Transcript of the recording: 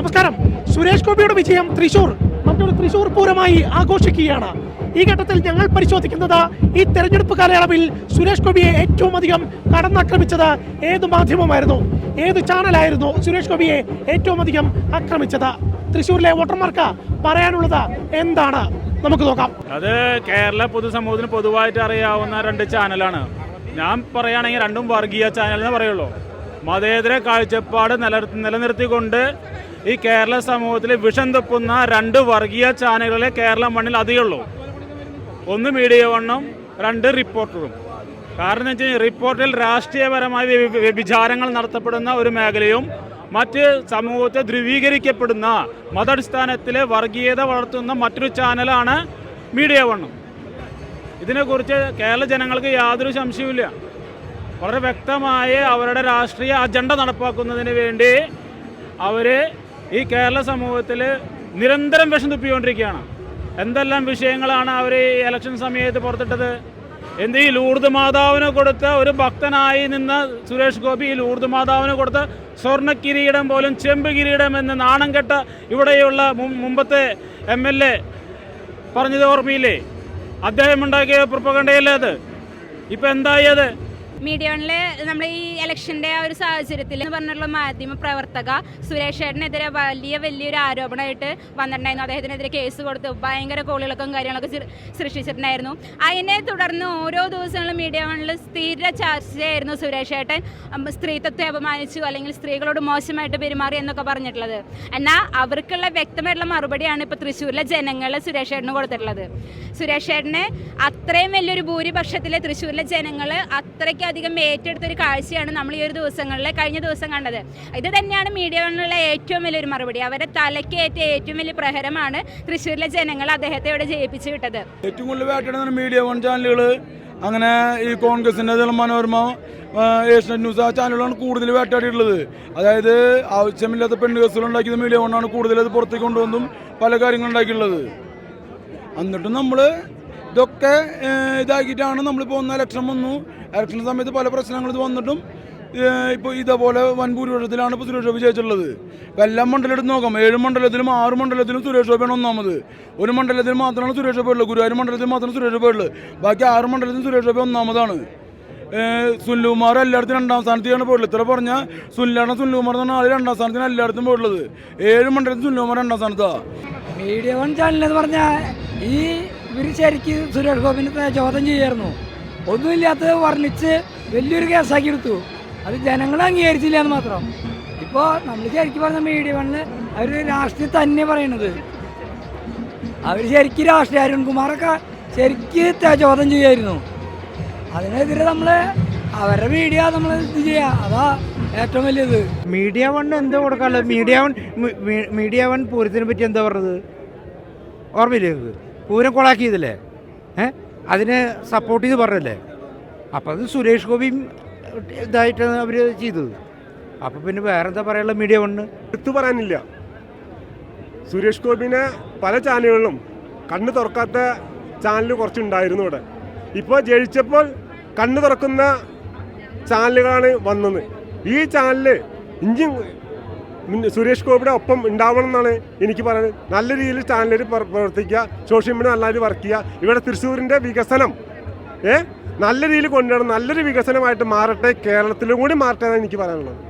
നമസ്കാരം. സുരേഷ് ഗോപിയുടെ വിജയം തൃശൂർ മറ്റൊരു തൃശൂർ പൂരമായി ആഘോഷിക്കുകയാണ്. ഈ ഘട്ടത്തിൽ ഞങ്ങൾ പരിശോധിക്കുന്നത് ഈ തെരഞ്ഞെടുപ്പ് കാലയളവിൽ സുരേഷ് ഗോപിയെ ഏറ്റവും അധികം കടന്നാക്രമിച്ചത് ഏത് മാധ്യമമായിരുന്നു, ഏത് ചാനലായിരുന്നു സുരേഷ് ഗോപിയെ ഏറ്റവും അധികം ആക്രമിച്ചത്? തൃശ്ശൂരിലെ വോട്ടർമാർക്ക് പറയാനുള്ളത് എന്താണ്? നമുക്ക് നോക്കാം. അത് കേരള പൊതുസമൂഹത്തിന് പൊതുവായിട്ട് അറിയാവുന്ന രണ്ട് ചാനലാണ്. ഞാൻ പറയുകയാണെങ്കിൽ രണ്ടും വർഗീയ ചാനൽ എന്ന് പറയുള്ളൂ. മതേതര കാഴ്ചപ്പാട് നിലനിർത്തിക്കൊണ്ട് ഈ കേരള സമൂഹത്തിൽ വിഷം തുപ്പുന്ന രണ്ട് വർഗീയ ചാനലുകളെ കേരള മണ്ണിൽ അധികമുള്ളൂ. ഒന്ന് മീഡിയ വണ്ണും, രണ്ട് റിപ്പോർട്ടറും. കാരണം എന്ന് വെച്ച് കഴിഞ്ഞാൽ റിപ്പോർട്ടിൽ രാഷ്ട്രീയപരമായ വ്യഭിചാരങ്ങൾ നടത്തപ്പെടുന്ന ഒരു മേഖലയും മറ്റ് സമൂഹത്തെ ധ്രുവീകരിക്കപ്പെടുന്ന മതാടിസ്ഥാനത്തിൽ വർഗീയത വളർത്തുന്ന മറ്റൊരു ചാനലാണ് മീഡിയ വണ്ണും. ഇതിനെക്കുറിച്ച് കേരള ജനങ്ങൾക്ക് യാതൊരു സംശയവുമില്ല. വളരെ വ്യക്തമായ അവരുടെ രാഷ്ട്രീയ അജണ്ട നടപ്പാക്കുന്നതിന് വേണ്ടി അവർ ഈ കേരള സമൂഹത്തിൽ നിരന്തരം വിഷം തുപ്പിക്കൊണ്ടിരിക്കുകയാണ്. എന്തെല്ലാം വിഷയങ്ങളാണ് അവർ ഈ ഇലക്ഷൻ സമയത്ത് പുറത്തിട്ടത്? ഈ ലൂർദ് മാതാവിന് കൊടുത്ത ഒരു ഭക്തനായി നിന്ന സുരേഷ് ഗോപി ഈ ലൂർദ് മാതാവിന് കൊടുത്ത സ്വർണ്ണ കിരീടം പോലും ചെമ്പ് കിരീടം എന്ന് നാണം കെട്ട ഇവിടെയുള്ള മുമ്പത്തെ MLA പറഞ്ഞത് ഓർമ്മയില്ലേ? അദ്ദേഹം ഉണ്ടാക്കിയ പ്രൊപ്പഗണ്ടയല്ലേ അത്? ഇപ്പം എന്തായി അത്? മീഡിയ വണ്ണില് നമ്മൾ ഈ ഇലക്ഷന്റെ ആ ഒരു സാഹചര്യത്തിൽ പറഞ്ഞിട്ടുള്ള മാധ്യമ പ്രവർത്തക സുരേഷ് ചേട്ടനെതിരെ വലിയൊരു ആരോപണമായിട്ട് വന്നിട്ടുണ്ടായിരുന്നു. അദ്ദേഹത്തിനെതിരെ കേസ് കൊടുത്ത് ഭയങ്കര കോളുകളൊക്കെ കാര്യങ്ങളൊക്കെ സൃഷ്ടിച്ചിട്ടുണ്ടായിരുന്നു. അതിനെ തുടർന്ന് ഓരോ ദിവസങ്ങളും മീഡിയ വണ്ണിൽ സ്ഥിര ചർച്ചയായിരുന്നു സുരേഷ് ചേട്ടൻ സ്ത്രീത്വത്തെ അപമാനിച്ചു അല്ലെങ്കിൽ സ്ത്രീകളോട് മോശമായിട്ട് പെരുമാറി എന്നൊക്കെ പറഞ്ഞിട്ടുള്ളത്. എന്നാൽ അവർക്കുള്ള വ്യക്തമായിട്ടുള്ള മറുപടിയാണ് ഇപ്പോൾ തൃശ്ശൂരിലെ ജനങ്ങൾ സുരേഷ് ചേട്ടന് കൊടുത്തിട്ടുള്ളത്. സുരേഷ് ചേട്ടന് അത്രയും വലിയൊരു ഭൂരിപക്ഷത്തിലെ തൃശ്ശൂരിലെ ജനങ്ങൾ അത്രയ്ക്ക് അധികം ഏറ്റെടുത്തൊരു കാഴ്ചയാണ് നമ്മൾ ഈ ഒരു കഴിഞ്ഞ ദിവസം കണ്ടത്. ഇത് തന്നെയാണ് മീഡിയ വണ്ണിലുള്ള ഏറ്റവും വലിയൊരു മറുപടി. അവരെ തലക്കേറ്റ ഏറ്റവും വലിയ പ്രഹരമാണ് തൃശ്ശൂരിലെ ജനങ്ങൾ അദ്ദേഹത്തെ ഇവിടെ ജയിപ്പിച്ചു വിട്ടത്. ഏറ്റവും കൂടുതൽ വേട്ടയിടുന്ന മീഡിയ വൺ ചാനലുകൾ, അങ്ങനെ ഈ കോൺഗ്രസിൻ്റെ മനോരമ, ഏഷ്യനെറ്റ് ന്യൂസ്, ആ ചാനലുകളാണ് കൂടുതൽ വേട്ടയാടിയിട്ടുള്ളത്. അതായത് ആവശ്യമില്ലാത്ത പെണ്ണുകേസുകൾ ഉണ്ടാക്കിയത് മീഡിയ വണ്ണാണ് കൂടുതൽ അത് പുറത്തേക്ക് കൊണ്ടുവന്നും പല കാര്യങ്ങളും ഉണ്ടാക്കിയിട്ടുള്ളത്. എന്നിട്ടും നമ്മൾ ഇതൊക്കെ ഇതാക്കിയിട്ടാണ് നമ്മളിപ്പോൾ ഇലക്ഷൻ വന്നു. ഇലക്ഷൻ സമയത്ത് പല പ്രശ്നങ്ങൾ ഇത് വന്നിട്ടും ഇപ്പോൾ ഇതേപോലെ വൻ ഭൂരിപക്ഷത്തിലാണ് ഇപ്പോൾ സുരേഷ് ഗോപി ജയിച്ചിട്ടുള്ളത്. ഇപ്പോൾ എല്ലാ മണ്ഡലം എടുത്ത് നോക്കാം. 7 മണ്ഡലത്തിലും 6 മണ്ഡലത്തിലും സുരേഷ് ഗോപിയാണ് ഒന്നാമത്. ഒരു മണ്ഡലത്തിൽ മാത്രമാണ് സുരേഷ് ഗോപി ഉള്ളത്. ഗുരുവായൂർ മണ്ഡലത്തിൽ മാത്രമാണ് സുരേഷ് ഗോപി ഉള്ളത്. ബാക്കി 6 മണ്ഡലത്തിലും സുരേഷ് ഗോപി ഒന്നാമതാണ്. സുനിൽകുമാർ എല്ലായിടത്തും 2ാം സ്ഥാനത്താണ് പോയിട്ടുള്ളത്. ഇത്ര പറഞ്ഞാൽ സുനിൽകുമാർ എന്ന് പറഞ്ഞ ആൾ 2ാം സ്ഥാനത്തിന് എല്ലായിടത്തും പോയിട്ടുള്ളത്. 7 മണ്ഡലത്തിൽ സുനിൽകുമാർ 2ാം സ്ഥാനത്താണ്. മീഡിയ വൺ ചാനലെന്ന് പറഞ്ഞാൽ ഈ ഇവർ ശരിക്ക് സുരേഷ് ഗോപിനെ ചോദ്യം ചെയ്യായിരുന്നു. ഒന്നുമില്ലാത്തത് വർണ്ണിച്ച് വലിയൊരു കേസാക്കി എടുത്തു. അത് ജനങ്ങൾ അംഗീകരിച്ചില്ല എന്ന് മാത്രം. ഇപ്പോൾ നമ്മൾ ശരിക്കും പറഞ്ഞ മീഡിയ വണ്ണിൽ അവർ രാഷ്ട്രീയം തന്നെ പറയണത്. അവർ ശരിക്കും രാഷ്ട്രീയ അരുൺകുമാറൊക്കെ ശരിക്ക് ചോദ്യം ചെയ്യായിരുന്നു. അതിനെതിരെ നമ്മൾ അവരുടെ മീഡിയ നമ്മൾ ഇത് ചെയ്യുക, അതാ ഏറ്റവും വലിയത്. മീഡിയ വണ്ണ് എന്താ കൊടുക്കാനുള്ളത്? മീഡിയ വൺ പൂരത്തിനെ പറ്റി എന്താ പറഞ്ഞത് ഓർമ്മയില്ലേ? പൂരം കൊളാക്കിയതല്ലേ? അതിനെ സപ്പോർട്ട് ചെയ്ത് പറഞ്ഞല്ലേ? അപ്പം അത് സുരേഷ് ഗോപിയും ഇതായിട്ടാണ് അവർ ചെയ്തത്. അപ്പം പിന്നെ വേറെന്താ പറയാനുള്ള മീഡിയ വണ്ണ്? എടുത്തു പറയാനില്ല. സുരേഷ് ഗോപിനെ പല ചാനലുകളിലും കണ്ണ് തുറക്കാത്ത ചാനൽ കുറച്ചുണ്ടായിരുന്നു ഇവിടെ. ഇപ്പോൾ ജയിച്ചപ്പോൾ കണ്ണ് തുറക്കുന്ന ചാനലുകളാണ് വന്നത്. ഈ ചാനല് ഇഞ്ചി സുരേഷ് ഗോപിയുടെ ഒപ്പം ഉണ്ടാവണം എന്നാണ് എനിക്ക് പറയുന്നത്. നല്ല രീതിയിൽ ചാനലിൽ പ്രവർത്തിക്കുക, സോഷ്യൽ മീഡിയ നല്ല രീതിയിൽ വർക്ക് ചെയ്യുക. ഇവിടെ തൃശ്ശൂരിൻ്റെ വികസനം നല്ല രീതിയിൽ കൊണ്ടുവരണം. നല്ലൊരു വികസനമായിട്ട് മാറട്ടെ, കേരളത്തിലും കൂടി മാറട്ടെ എന്നാണ് എനിക്ക് പറയാനുള്ളത്.